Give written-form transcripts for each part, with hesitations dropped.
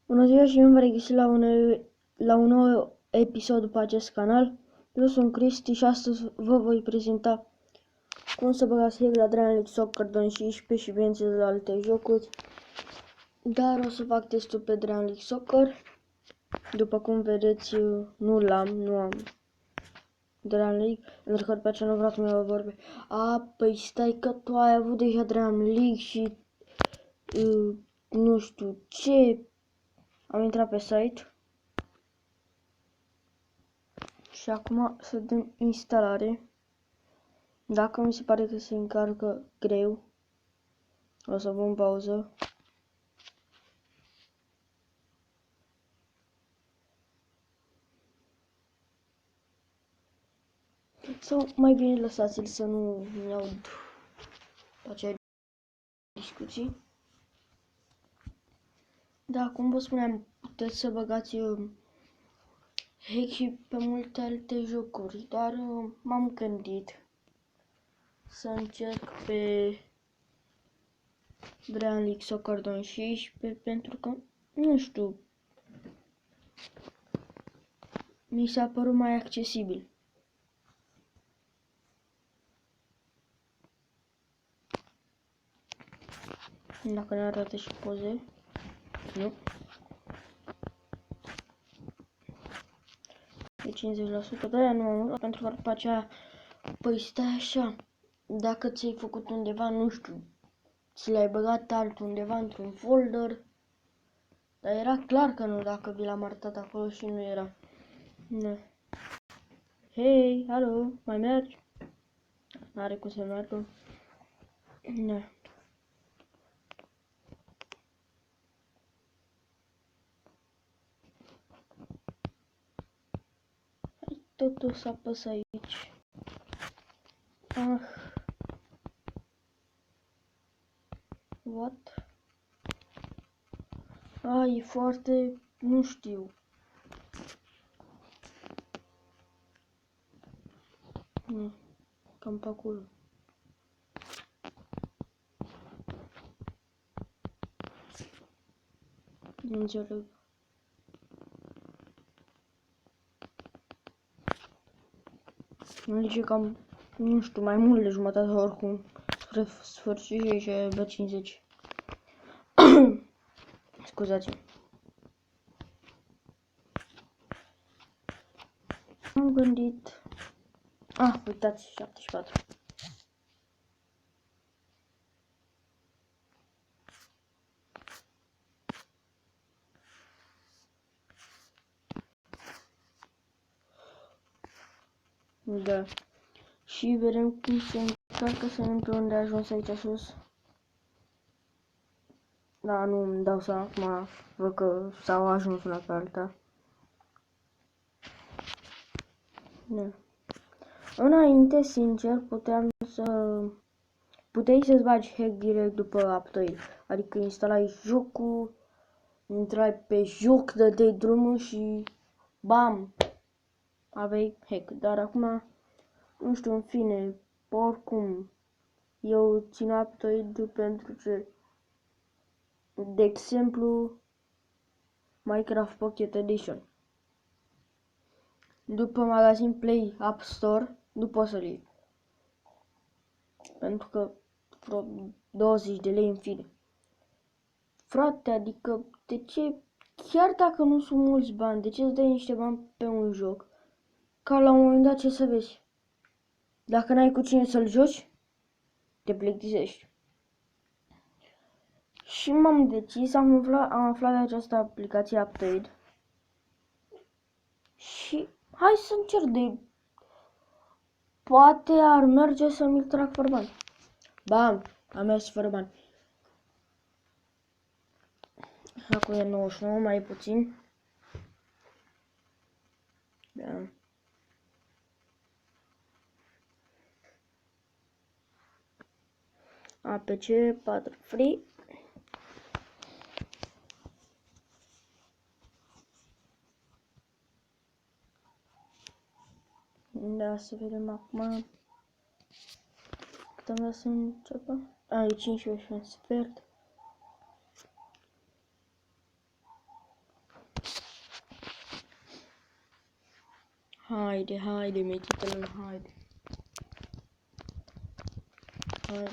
Bună ziua și bine v-am regăsit la un nou episod după acest canal. Eu sunt Cristi și astăzi vă voi prezenta cum să băgați hack la Dragon League Soccer 2016 și bineînțeles la alte jocuri. Dar o să fac testul pe Dragon League Soccer. După cum vedeți, nu am Dragon League, pentru că după aceea nu vreau să mai vorbe. Păi stai că tu ai avut deja Dragon League și nu știu ce. Am intrat pe site. Și acum să dăm instalare. Dacă mi se pare că se încarcă greu, o să pun pauză. Sau mai bine lăsați-l să nu mi aud acea discuții. Da, cum vă spuneam, puteți să băgați hack și pe multe alte jocuri, dar m-am gândit să încerc pe Dragon League Soccer 2016 pentru că, nu știu, mi s-a părut mai accesibil. Dacă ne arată și poze, nu. De 50%, de aia nu am luat, pentru că după aceea, păi stai așa, dacă ți-ai făcut undeva, nu știu, ți l-ai băgat altundeva într-un folder, dar era clar că nu, dacă vi l-am arătat acolo și nu era. Ne. Hei, alo, mai mergi? N-are cum să meargă. Ne. Hai totul să apăs aici. What? E foarte, nu știu. Cam pe acolo. Nu înțeleg. Îmi zice cam, nu știu, mai mult de jumătate oricum. Spre sfârșit și e B50. Scuzați-mă. Am gândit... uitați, 74. Da. Și vedem cum se încarcă, să vedem pe unde a ajuns aici sus. Da, nu îmi dau seama acum, văd că s-au ajuns una pe alta. Da. Înainte, sincer, puteai să-ți bagi hack direct după update. Adică instalai jocul, intrai pe joc, dădeai drumul și bam, aveai hack. Dar acum, nu știu, în fine, oricum, eu țin update pentru ce, de exemplu, Minecraft Pocket Edition. După magazin Play App Store, nu poți să-l iei. Pentru că vreo 20 de lei în fine. Frate, adică de ce, chiar dacă nu sunt mulți bani, de ce îți dai niște bani pe un joc? Ca la un moment dat ce să vezi? Dacă n-ai cu cine să-l joci, te plictisești. Și m-am decis, am aflat de această aplicație Uptrade. Și hai să încerc de... Poate ar merge să mi-l trag fără bani. Bam, am mers fără bani. Acum e 99, mai puțin. Da. APC 4 free. Da, să vedem acum. Cât am dat să înceapă? E 15 și un sfert. Haide, mititele, haide. Haide.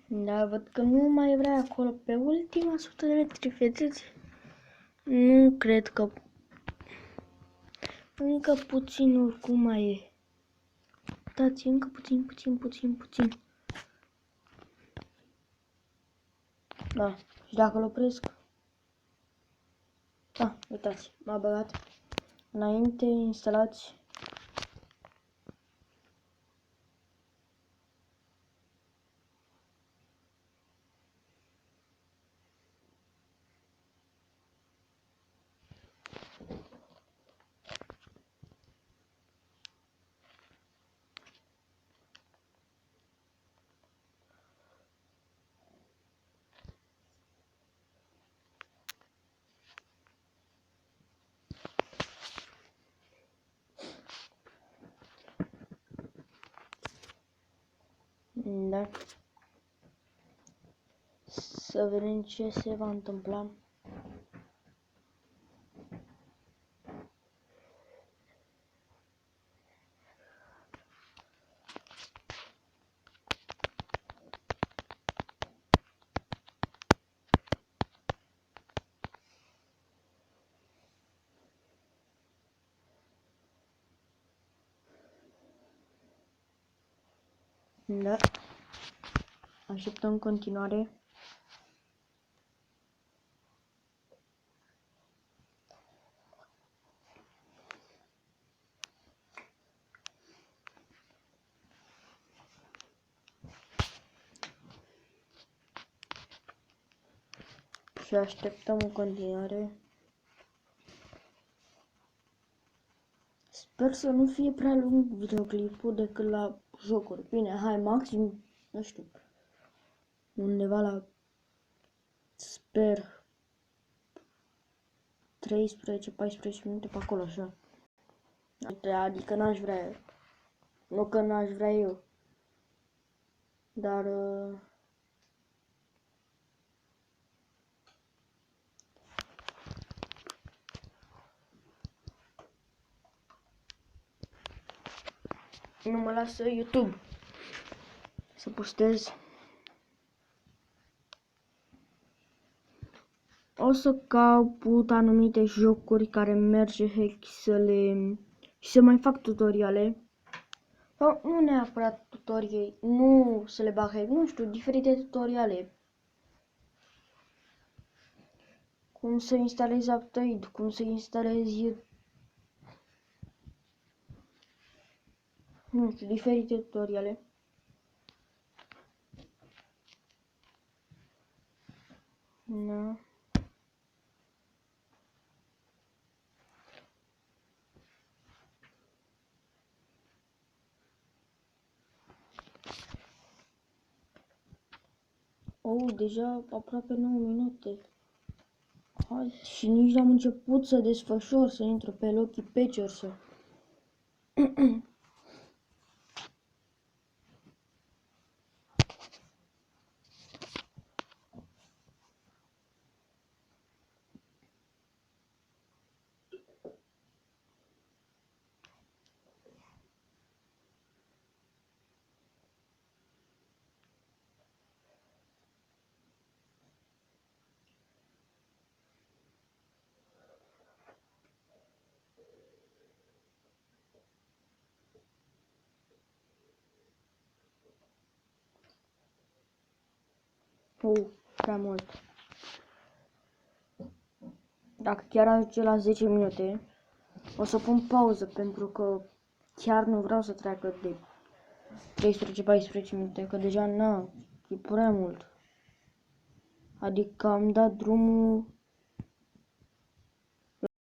Da, văd că nu mai vrea acolo pe ultima 100 de metri, vedeți? Nu cred că... Încă puțin oricum mai e. Uitați, încă puțin. Da, și dacă îl opresc... Da, uitați, m-a băgat. Înainte, instalați. Da. Să vedem ce se va întâmpla. Da. Așteptăm în continuare. Și așteptăm în continuare. Sper să nu fie prea lung videoclipul decât la jocuri. Bine, hai, maxim, nu știu, undeva la, sper, 13-14 minute pe acolo, așa. Adică n-aș vrea eu. Nu că n-aș vrea eu. Dar... nu mă lasă YouTube să postez. O să caut anumite jocuri care merge hack și să mai fac tutoriale. Sau nu neapărat tutoriale, nu să le bag hack, nu știu, diferite tutoriale. Cum să instalezi Aptoid, cum să instalezi, nu știu, diferite tutoriale. Da. Oh, deja aproape 9 minute. Hai, și nici n-am început să desfășor, să intru pe Lucky Patcher, să... Prea mult. Dacă chiar ajunge la 10 minute, o să pun pauză, pentru că chiar nu vreau să treacă de 13-14 minute, că deja e prea mult. Adică am dat drumul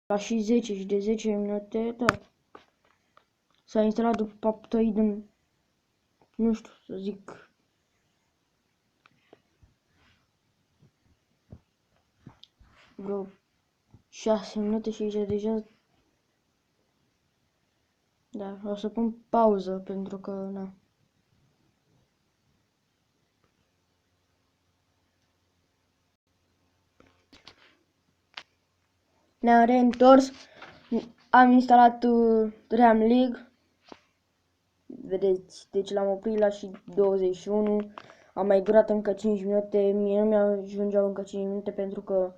la și 10 și de 10 minute, da. S-a instalat după Aptoid în, nu știu să zic, vreo 6 minute și deja Da, o să pun pauză pentru că, na. Ne-am reîntors, am instalat Dream League. Vedeți, deci l-am oprit la și 21. Am mai durat încă 5 minute, mie nu mi-ajungeau încă 5 minute pentru că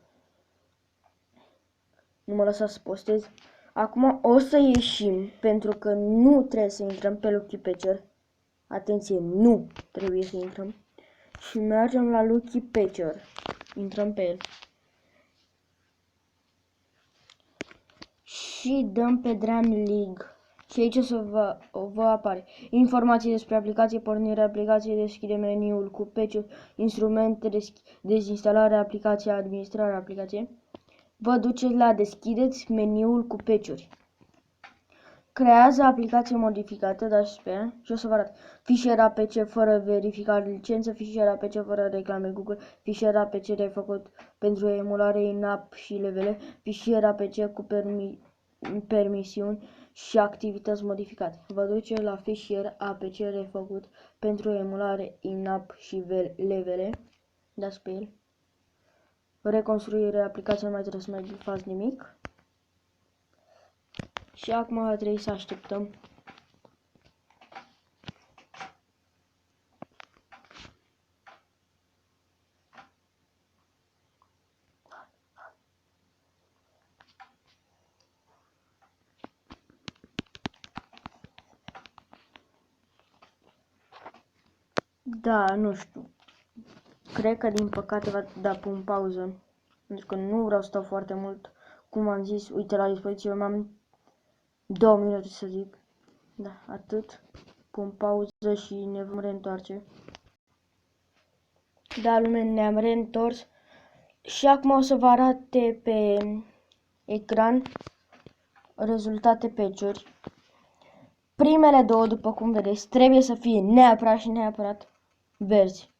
nu mă lăsa să postez. Acum o să ieșim pentru că nu trebuie să intrăm pe Lucky Patcher. Atenție, nu trebuie să intrăm. Și mergem la Lucky Patcher. Intrăm pe el. Și dăm pe Dream League. Și aici o să vă apare informații despre aplicație, pornirea aplicației, deschide meniul cu patch, instrumente, dezinstalare aplicației, administrarea aplicației. Vă duceți la deschideți meniul cu patch-uri. Creează aplicație modificată, dați pe ea și o să vă arăt. Fișier APC fără verificare licență, fișier APC fără reclame Google, fișier APC refăcut pentru emulare in-app și levele, fișier APC cu permisiuni și activități modificate. Vă duce la fișier APC refăcut pentru emulare in-app și levele. Dați pe el. Reconstruirea aplicației, nu mai trebuie să mai faci nimic. Și acum trebuie să așteptăm. Da, nu știu. Cred că din păcate va da pun pauză. Pentru că nu vreau să stau foarte mult. Cum am zis, uite la dispoziție, am 2 minute să zic. Da, atât. Pun pauză și ne vom reîntoarce. Da, lume, ne-am reîntors. Și acum o să vă arate pe ecran rezultate patch-uri. Primele două, după cum vedeți, trebuie să fie neapărat și neapărat verzi.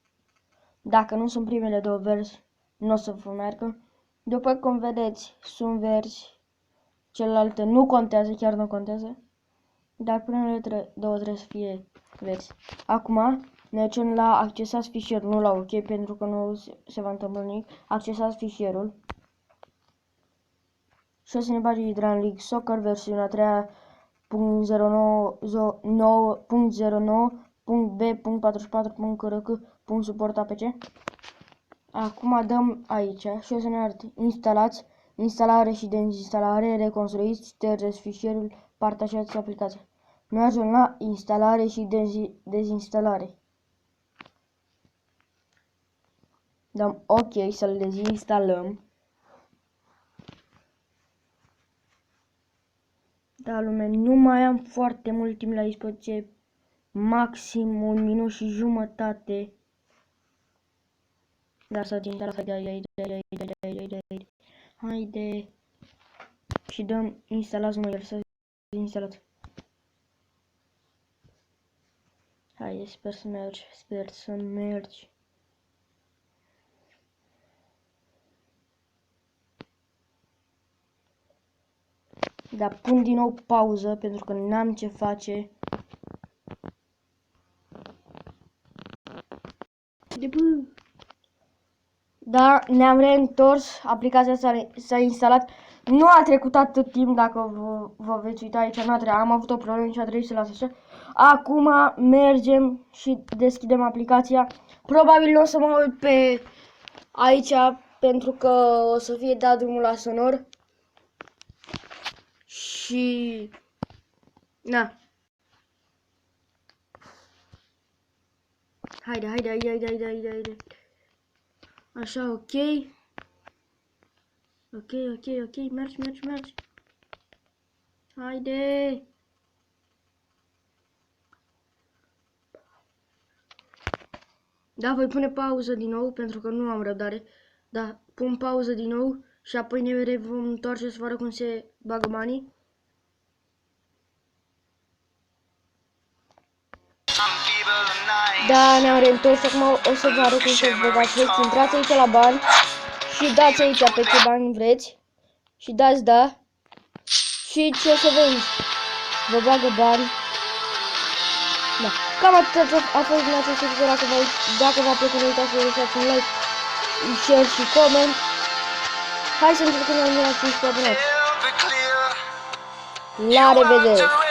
Dacă nu sunt primele două verzi, nu o să vă meargă. După cum vedeți, sunt verzi. Celelalte nu contează, chiar nu contează. Dar primele două trebuie să fie verzi. Acum ne ducem la accesați fișierul, nu la OK, pentru că nu se va întâmpla nimic. Accesați fișierul. Și o să ne bage Dream League Soccer versiunea 3.09.b.44.crc.support APC. Acum dăm aici și o să ne arate instalați, instalare și dezinstalare, reconstruiți, ștergeți fișierul, partajați aplicația. Mergem la instalare și dezinstalare. Dăm OK să-l dezinstalăm. Da, lume, nu mai am foarte mult timp la dispoziție, maxim 1 minut și jumătate. Da, s-a instalat, haide. Și dăm instalați mă, el s-a instalat. Haide, sper să mergi, sper să mergi. Da, pun din nou pauză pentru că n-am ce face. Dar ne-am reîntors, aplicația s-a instalat. Nu a trecut atât timp, dacă vă veți uita aici, am avut o problemă și a trebuit să las așa. Acum mergem și deschidem aplicația. Probabil nu o să mă uit pe aici pentru că o să fie dat drumul la sonor. Și na. Haide. Așa, ok. Ok, mergi. Haide. Da, voi pune pauză din nou pentru că nu am răbdare. Da, pun pauză din nou și apoi ne vom întoarce să vă arăt cum se bagă banii. Da, ne-am reîntors, acum o să vă arăt cum să băgați. Intrați aici la bani și dați aici pe ce bani vreți. Și dați da. Și ce o să vă vă bagă bani. Da. Cam atât a fost din acest episod. Dacă v-a plăcut, nu uitați să lăsați un like, share și comment. Hai să încercăm la 1500 abonați. La revedere!